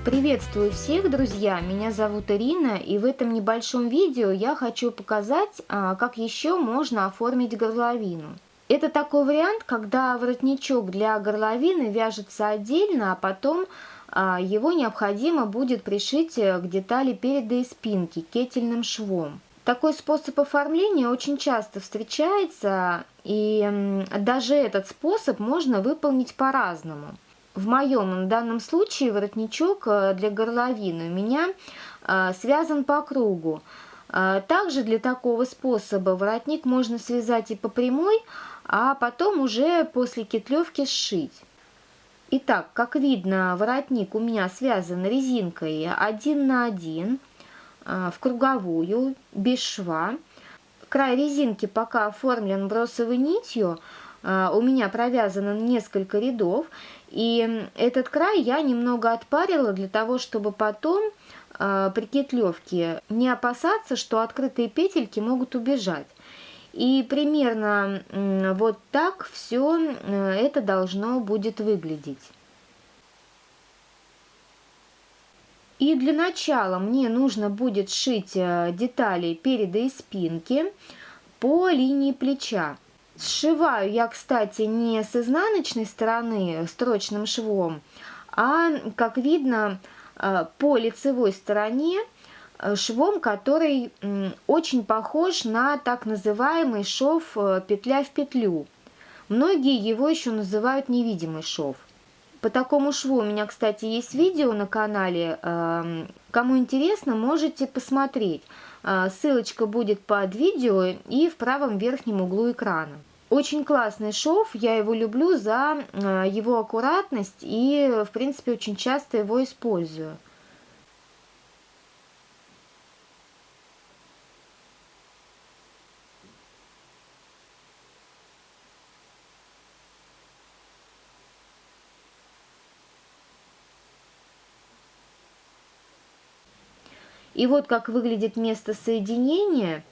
Приветствую всех, друзья! Меня зовут Ирина, и в этом небольшом видео я хочу показать, как еще можно оформить горловину. Это такой вариант, когда воротничок для горловины вяжется отдельно, а потом его необходимо будет пришить к детали переда и спинки кетельным швом. Такой способ оформления очень часто встречается, и даже этот способ можно выполнить по-разному. В моем данном случае воротничок для горловины у меня связан по кругу. Также для такого способа воротник можно связать и по прямой, а потом уже после кетлевки сшить. Итак, как видно, воротник у меня связан резинкой 1 на 1 в круговую, без шва. Край резинки пока оформлен бросовой нитью. У меня провязано несколько рядов, и этот край я немного отпарила для того, чтобы потом при кетлевке не опасаться, что открытые петельки могут убежать. И примерно вот так все это должно будет выглядеть. И для начала мне нужно будет сшить детали переда и спинки по линии плеча. Сшиваю я, кстати, не с изнаночной стороны строчным швом, а, как видно, по лицевой стороне швом, который очень похож на так называемый шов петля в петлю. Многие его еще называют невидимый шов. По такому шву у меня, кстати, есть видео на канале. Кому интересно, можете посмотреть. Ссылочка будет под видео и в правом верхнем углу экрана. Очень классный шов, я его люблю за его аккуратность и, в принципе, очень часто его использую. И вот как выглядит место соединения.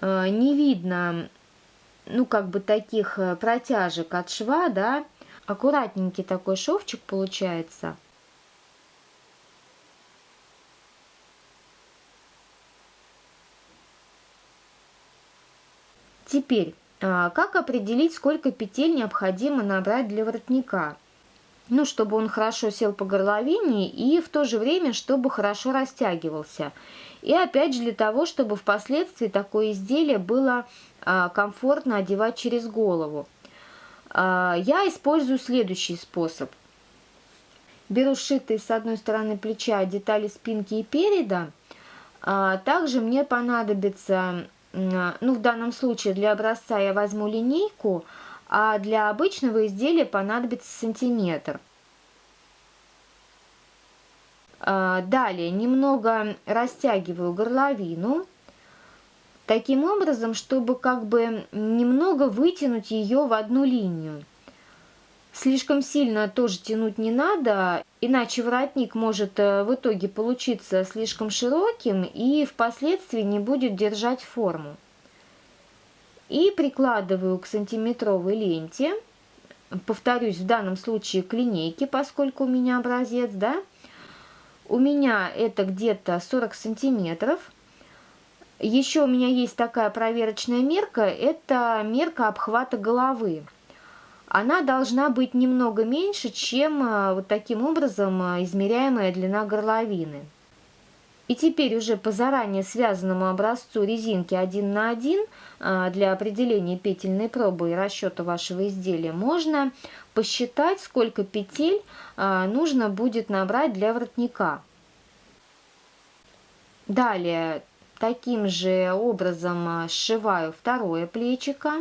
Не видно, ну, как бы таких протяжек от шва, да. Аккуратненький такой шовчик получается. Теперь, как определить, сколько петель необходимо набрать для воротника? Ну, чтобы он хорошо сел по горловине и в то же время, чтобы хорошо растягивался. И опять же для того, чтобы впоследствии такое изделие было комфортно одевать через голову. Я использую следующий способ. Беру сшитые с одной стороны плеча детали спинки и переда. Также мне понадобится, ну, в данном случае для образца я возьму линейку, а для обычного изделия понадобится сантиметр. Далее немного растягиваю горловину, таким образом, чтобы как бы немного вытянуть ее в одну линию. Слишком сильно тоже тянуть не надо, иначе воротник может в итоге получиться слишком широким и впоследствии не будет держать форму. И прикладываю к сантиметровой ленте, повторюсь, в данном случае к линейке, поскольку у меня образец, да, у меня это где-то 40 сантиметров. Еще у меня есть такая проверочная мерка, это мерка обхвата головы. Она должна быть немного меньше, чем вот таким образом измеряемая длина горловины. И теперь уже по заранее связанному образцу резинки 1 на 1 для определения петельной пробы и расчета вашего изделия можно посчитать, сколько петель нужно будет набрать для воротника. Далее таким же образом сшиваю второе плечико.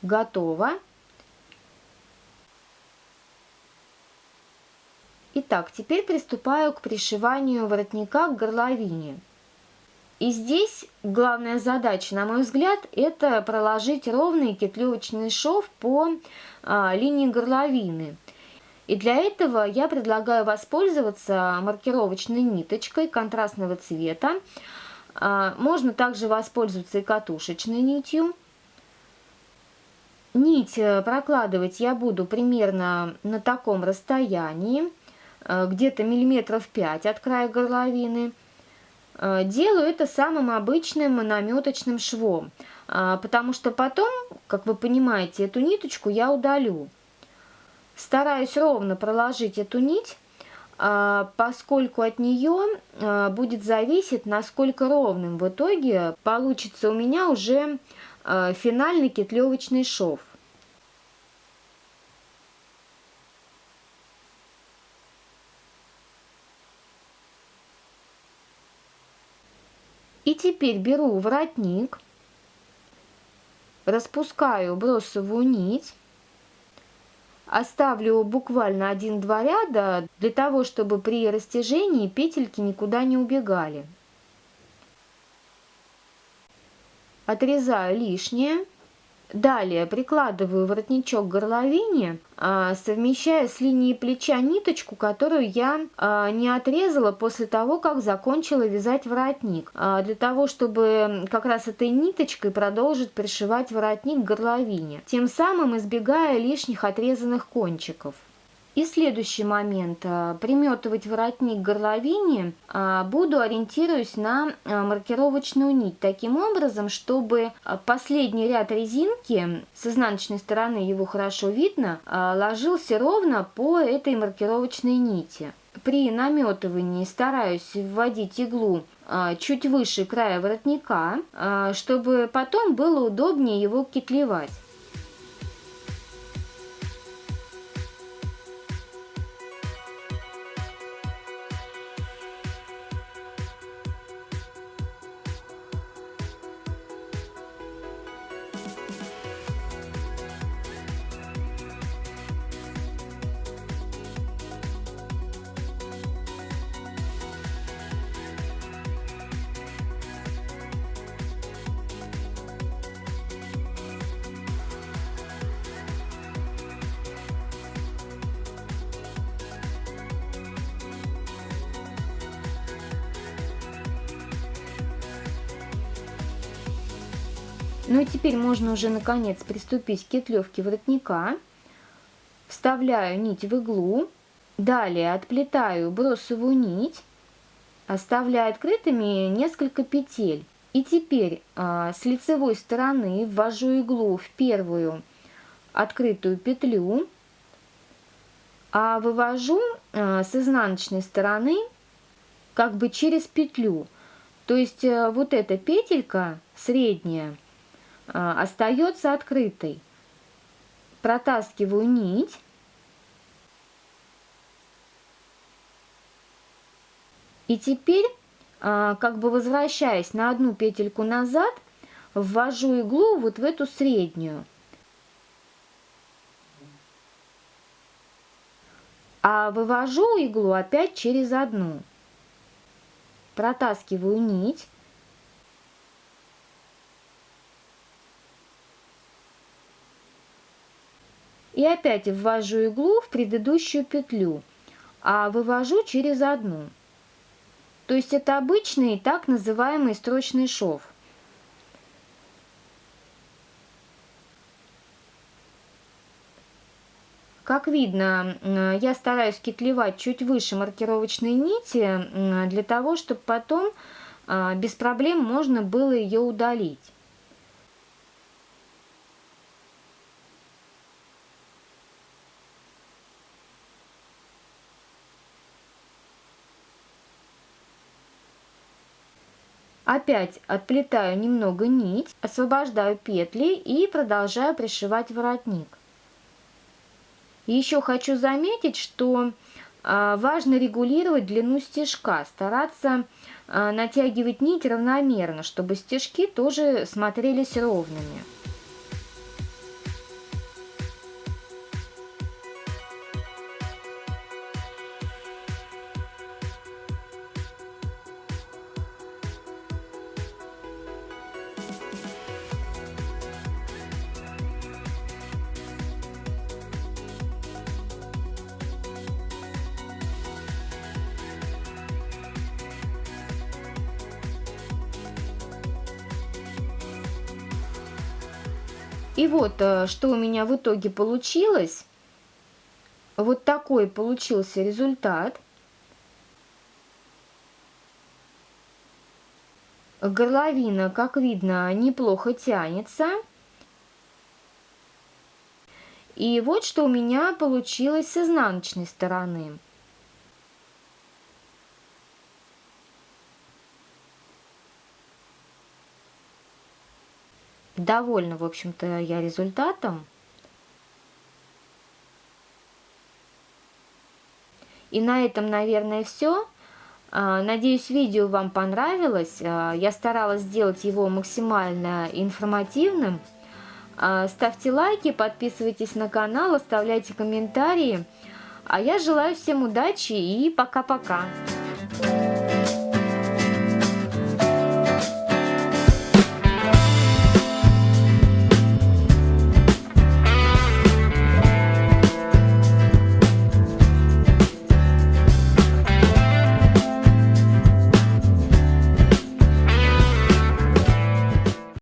Готово. Итак, теперь приступаю к пришиванию воротника к горловине. И здесь главная задача, на мой взгляд, это проложить ровный кетлевочный шов по линии горловины. И для этого я предлагаю воспользоваться маркировочной ниточкой контрастного цвета. Можно также воспользоваться и катушечной нитью. Нить прокладывать я буду примерно на таком расстоянии, где-то миллиметров 5 от края горловины. Делаю это самым обычным наметочным швом, потому что потом, как вы понимаете, эту ниточку я удалю. Стараюсь ровно проложить эту нить, поскольку от нее будет зависеть, насколько ровным в итоге получится у меня уже финальный кетлевочный шов. И теперь беру воротник, распускаю бросовую нить, оставлю буквально 1-2 ряда для того, чтобы при растяжении петельки никуда не убегали. Отрезаю лишнее. Далее прикладываю воротничок к горловине, совмещая с линией плеча ниточку, которую я не отрезала после того, как закончила вязать воротник, для того, чтобы как раз этой ниточкой продолжить пришивать воротник к горловине, тем самым избегая лишних отрезанных кончиков. И следующий момент. Приметывать воротник к горловине буду, ориентируясь на маркировочную нить, таким образом, чтобы последний ряд резинки, с изнаночной стороны его хорошо видно, ложился ровно по этой маркировочной нити. При наметывании стараюсь вводить иглу чуть выше края воротника, чтобы потом было удобнее его кетлевать. Ну и теперь можно уже наконец приступить к кетлевке воротника. Вставляю нить в иглу, далее отплетаю бросовую нить, оставляя открытыми несколько петель. И теперь с лицевой стороны ввожу иглу в первую открытую петлю, а вывожу с изнаночной стороны как бы через петлю. То есть вот эта петелька средняя остается открытой. Протаскиваю нить. И теперь, как бы возвращаясь на одну петельку назад, ввожу иглу вот в эту среднюю. А вывожу иглу опять через одну. Протаскиваю нить. И опять ввожу иглу в предыдущую петлю, а вывожу через одну. То есть это обычный так называемый строчный шов. Как видно, я стараюсь кетлевать чуть выше маркировочной нити, для того, чтобы потом без проблем можно было ее удалить. Опять отплетаю немного нить, освобождаю петли и продолжаю пришивать воротник. Еще хочу заметить, что важно регулировать длину стежка, стараться натягивать нить равномерно, чтобы стежки тоже смотрелись ровными. И вот, что у меня в итоге получилось. Вот такой получился результат. Горловина, как видно, неплохо тянется. И вот что у меня получилось с изнаночной стороны. Довольна, в общем-то, я результатом. И на этом, наверное, все. Надеюсь, видео вам понравилось. Я старалась сделать его максимально информативным. Ставьте лайки, подписывайтесь на канал, оставляйте комментарии. А я желаю всем удачи и пока-пока.